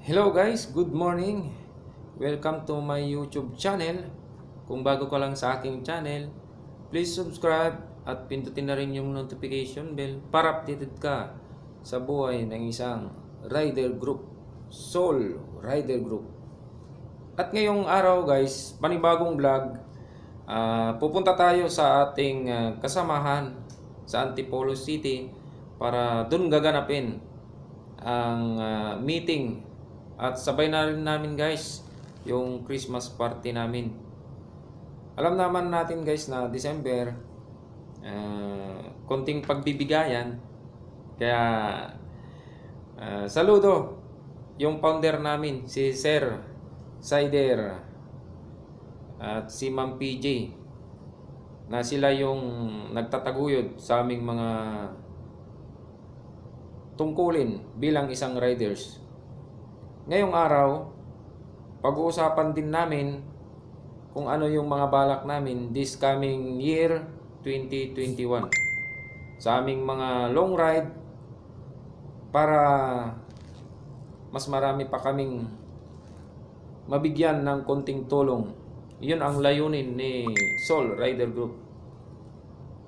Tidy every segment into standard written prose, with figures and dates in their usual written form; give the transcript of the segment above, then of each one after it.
Hello guys, good morning. Welcome to my YouTube channel. Kung bago ka lang sa aking channel, please subscribe at pindutin na rin yung notification bell para updated ka sa buhay ng isang rider group, Soul Rider Group. At ngayong araw guys, panibagong vlog. Pupunta tayo sa ating kasamahan sa Antipolo City para dun gaganapin ang meeting. At sabay na rin namin guys yung Christmas party namin. Alam naman natin guys na December, konting pagbibigayan. Kaya saludo yung founder namin, si Sir Sider at si Ma'am PJ, na sila yung nagtataguyod sa aming mga tungkulin bilang isang riders. Ngayong araw, pag-uusapan din namin kung ano yung mga balak namin this coming year 2021 sa aming mga long ride para mas marami pa kaming mabigyan ng konting tulong. Yun ang layunin ni Soul Rider Group.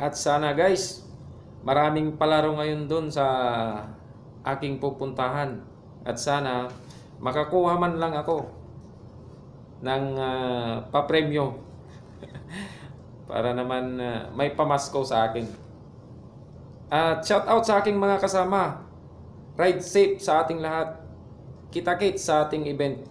At sana guys, maraming palaro ngayon dun sa aking pupuntahan. At sana makakuha man lang ako ng papremyo para naman may pamasko sa akin. At shout out sa aking mga kasama. Ride safe sa ating lahat. Kita-kits sa ating event.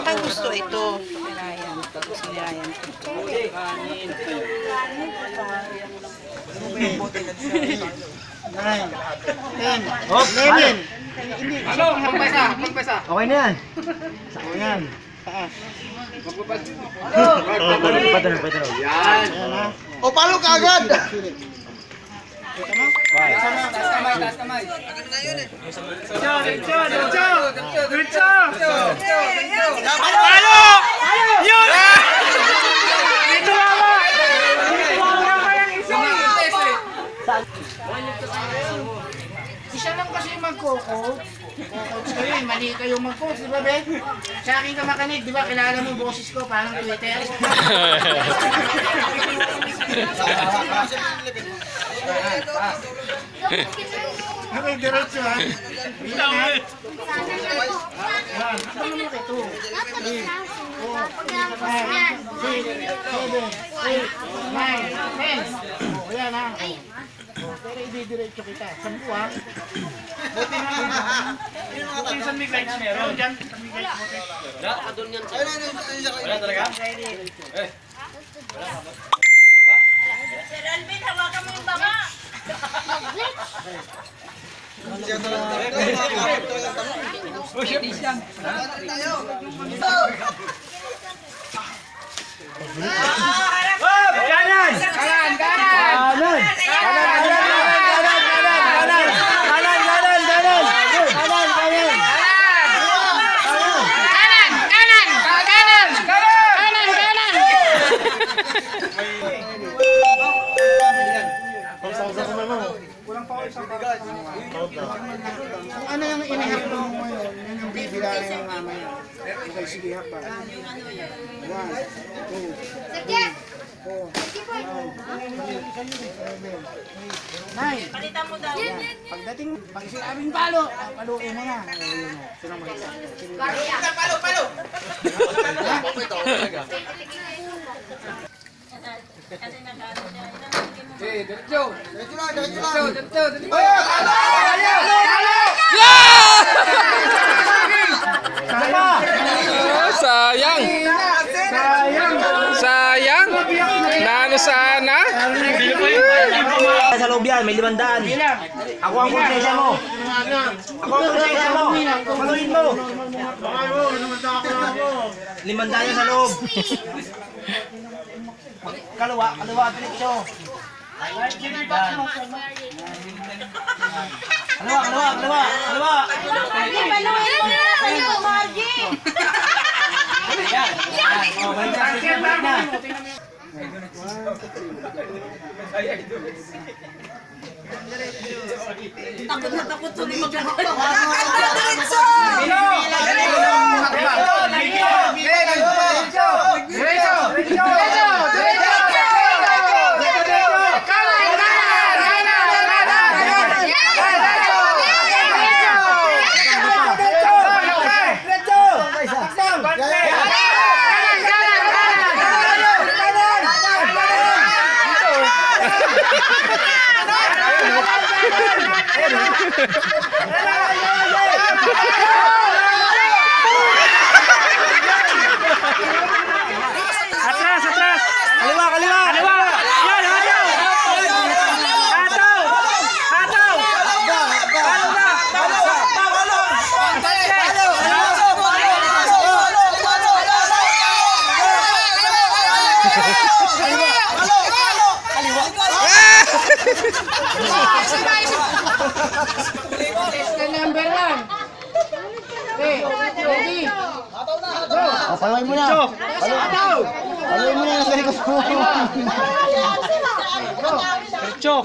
Ang gusto ito. Sinayan. Sinayan. Oh, Lenin! Ano? Magpasa. Okay na yan. Okay yan. Patro. Yan. O, palo ka agad! Taas kamay. Diretso. Palo! Yun! Dito wala kayang isa. Isa lang kasi mag-coach. Coach kayo, mali kayo mag-coach, di ba, Ben? Sa akin ka makinig, di ba? Kilala mo boses ko, parang Twitter. Okay, diretso ha. Yan. Ano mo ito? 3, 4, 5, 6, 7, 8, 9, 10. O, yan ha. Pero i-diretso kita. Sampu ha. Buti na lang. Buti sa may guides meron. Diyan, sa may guides buti. Wala talaga? Sir Alvin, hawakan mo yung baba. Kung ano yung inihapon mo ngayon, yun yung bibilahin ng mamaya. Okay, sige hapa. 1, 2, 3, 4, 5, 6, 7, 8, 9. Palitan mo daw. Pagdating, pag sinabing palo, paluin mo na. Ayun o, sino mo isa. Palo. Kasi nag-ano niya. Diretso. Sayang. Nano sana? Sa loob yan, may 500. Ako ang konsensya mo. Paluin mo. 500 sa loob. Kaliwa, diretso. Kaliwa. Margie, baluhin mo na kayo, Margie. Oh, balik na. Takot na takot tuloy magkakaroon. Atras. Kaliwa. Yan, hataw. Number 1. Okay, ready? Oh, paluin mo na. Paluin mo na nasa likod mo. Diretso.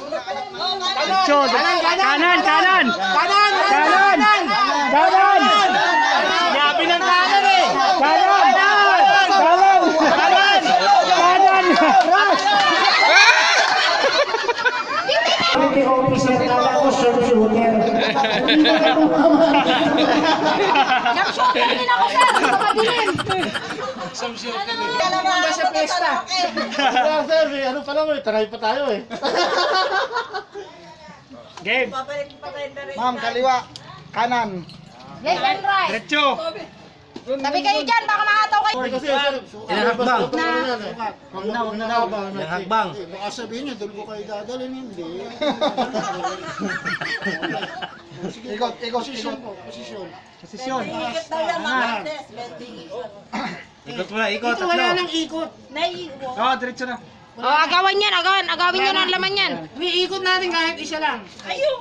Kanan. Yabi ng kanan eh. Kanan. Security officer, kala ko shooter. Nag-shooting din ako, sir. Kapagilin. Handa sa pesta. Sir, ano pa lang eh, try pa tayo eh. Game. Babalik pa kayo na rin. Ma'am, kaliwa. Kanan. Left and right. Diretso. Tabi kayo dyan, baka makataw kayo. Kasi sir, Inahakbang. Inahakbang. Inahakbang. Baka sabihin niyo, doon ko kayo dadalhin, hindi. Sige, posisyon po, posisyon. Posisyon. Ikot daw yan, mga artes. Ikot mo na, ikot. Ito wala nang ikot. Naiiwo. Oh, diretso na. Oh, agawin yan, agawin nyo na ang laman yan. Iikot natin kahit isa lang. Ayun.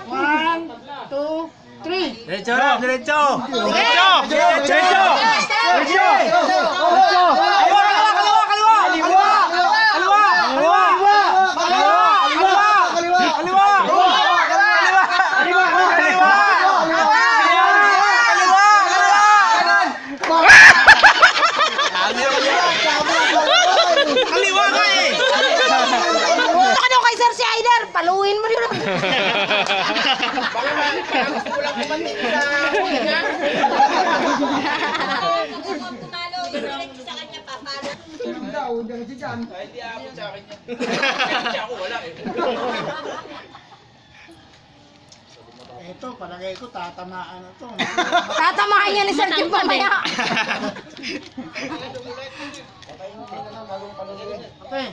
One, two, three. Diretso na, diretso. Ano kay Sir si Aider? Paluin mo rin. Ito, palagay ko, tatamaan na to. Tatamahan niya ni Sir Jim mamaya. Okay.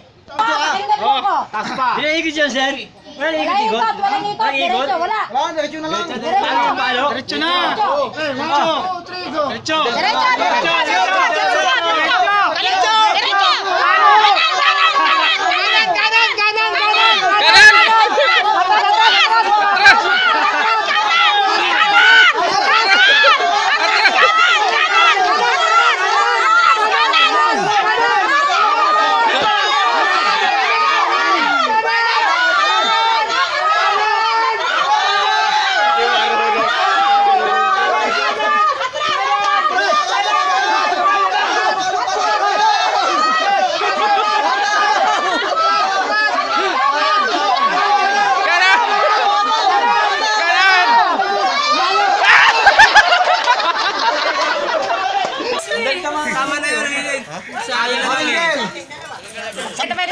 Tingnan mo ko. Taas pa. Ikot yan, sir. Walang ikot. Diretso, wala. Diretso na lang. Diretso. Diretso na. Okay, one, two, three, go. Diretso. Diretso. Tama na yun. Sayang na yun. Ito ba?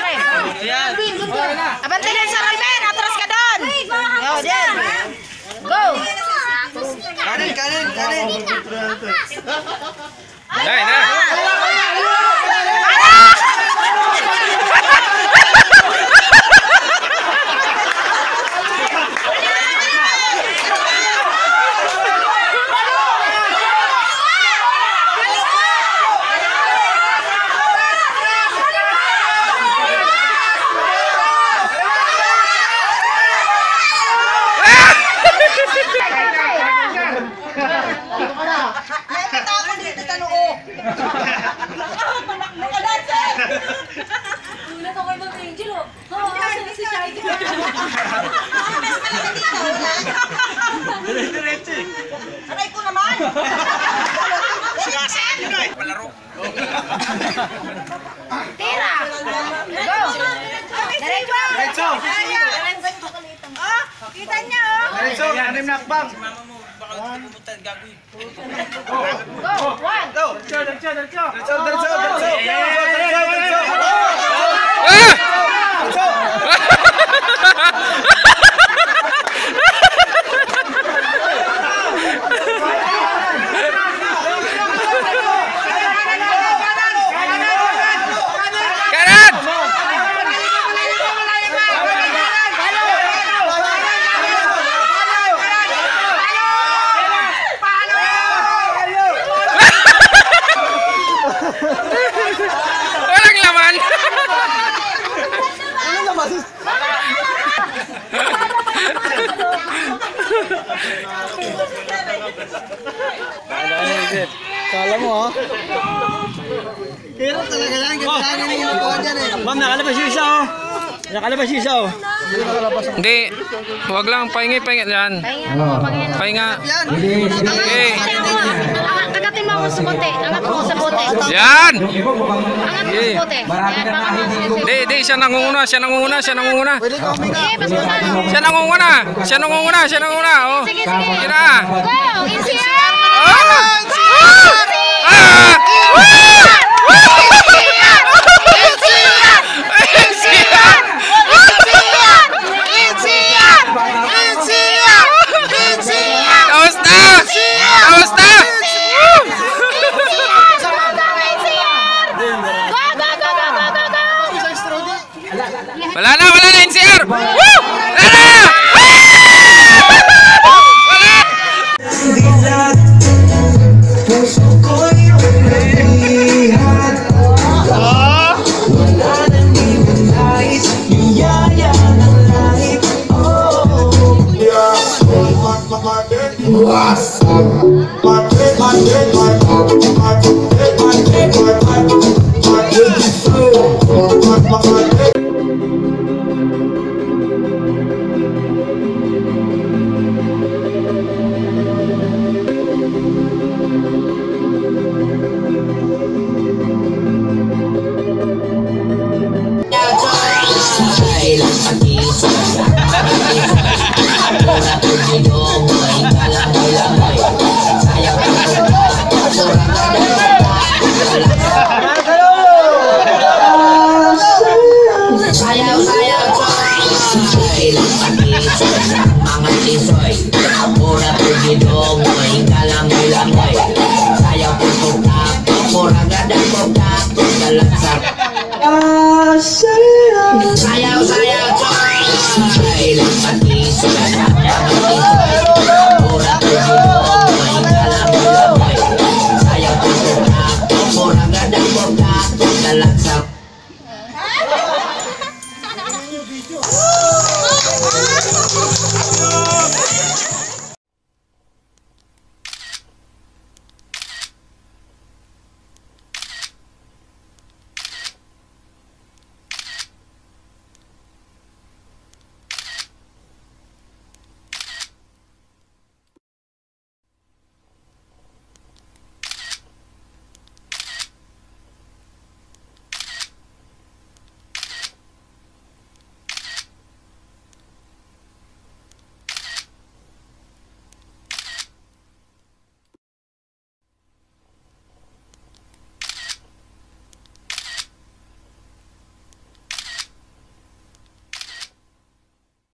Abante din sa Alben, atras ka doon. Yo, din. Go. Kanan. Dai na. Kita niya, oh. Diretso, anim na akbang. Go, one. Kanan! Walang laman! Kala mo ha? Pero talaga yan, kailangan yung ginagawa dyan eh. Ma'am, nakalabas yung isa oh. Nakalabas yung isa oh. Hindi. Huwag lang. Pahingi yan. Pahinga. Okay. Kagatin mo ako sa bote. Angat mo sa bote. Yan! Angat mo sa bote. Hindi. Siya nangunguna. Pwede ka umiga. Eh, basta. Siya nangunguna. Oh. Sige. Sige na. Go! NCR! Kamusta? Wala na NCR! Woo! Wala na! Video.